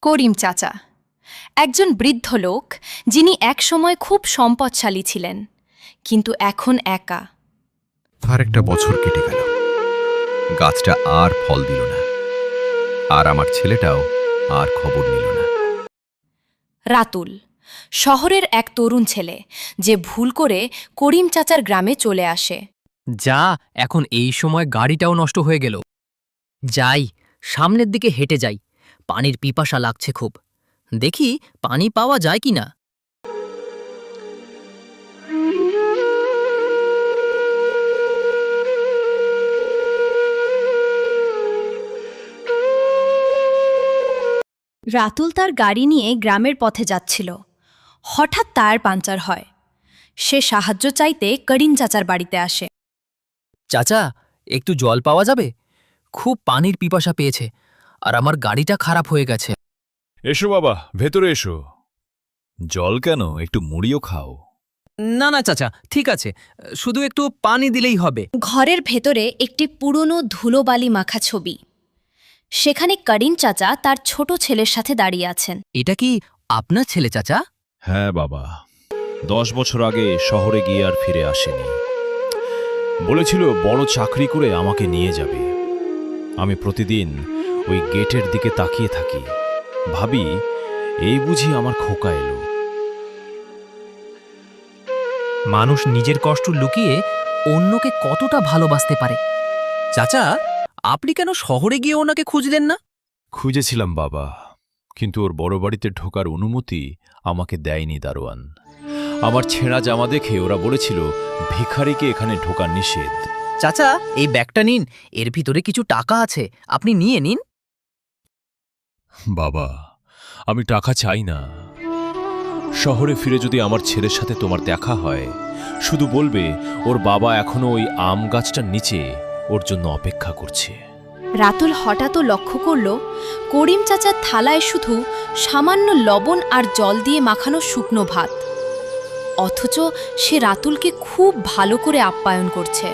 করিম চাচা একজন বৃদ্ধ লোক যিনি একসময় খুব সম্পদশালী ছিলেন, কিন্তু এখন একা। আর একটা বছর কেটে গেল, গাছটা আর ফল দিল না, আর আমার ছেলেটাও আর খবর নিল না। রাতুল শহরের এক তরুণ ছেলে, যে ভুল করে করিম চাচার গ্রামে চলে আসে। যা, এখন এই সময় গাড়িটাও নষ্ট হয়ে গেল। যাই, সামনের দিকে হেঁটে যাই। পানির পিপাসা লাগছে খুব। দেখি পানি পাওয়া যায় কি না। রাতুল তার গাড়ি নিয়ে গ্রামের পথে যাচ্ছিল। হঠাৎ টায়ার পাঞ্চার হয়। সে সাহায্য চাইতে করিম চাচার বাড়িতে আসে। চাচা, একটু জল পাওয়া যাবে? খুব পানির পিপাসা পেয়েছে, আর আমার গাড়িটা খারাপ হয়ে গেছে। এসো বাবা, ভেতরে এসো। জল কেন, একটু মুড়িও খাও। না না চাচা, ঠিক আছে, শুধু একটু পানি দিলেই হবে। ঘরের ভেতরে একটি পুরনো ধুলোবালি মাখা ছবি। সেখানে করিম চাচা তার ছোট ছেলের সাথে দাঁড়িয়ে আছেন। এটা কি আপনার ছেলে চাচা? হ্যাঁ বাবা, 10 বছর আগে শহরে গিয়ে আর ফিরে আসেনি। বলেছিল বড় চাকরি করে আমাকে নিয়ে যাবে। আমি প্রতিদিন ওই গেটের দিকে তাকিয়ে থাকি, ভাবি এই বুঝি আমার খোকা এলো। মানুষ নিজের কষ্ট লুকিয়ে অন্যকে কতটা ভালোবাসতে পারে। চাচা, আপনি কেন শহরে গিয়ে ওনাকে খুঁজলেন না? খুঁজেছিলাম বাবা, কিন্তু ওর বড় বাড়িতে ঢোকার অনুমতি আমাকে দেয়নি দারোয়ান। আমার ছেঁড়া জামা দেখে ওরা বলেছিল ভিখারিকে এখানে ঢোকা নিষেধ। চাচা, এই ব্যাগটা নিন, এর ভিতরে কিছু টাকা আছে, আপনি নিয়ে নিন। বাবা, আমি টাকা চাই না। শহরে ফিরে যদি আমার ছেলের সাথে তোমার দেখা হয়, শুধু বলবে ওর বাবা এখনো ওই আম গাছটার নিচে ওর জন্য অপেক্ষা করছে। রাতুল হঠাৎ লক্ষ্য করল করিম চাচার থালায় শুধু সামান্য লবণ আর জল দিয়ে মাখানো শুকনো ভাত, অথচ সে রাতুলকে খুব ভালো করে আপ্যায়ন করছে।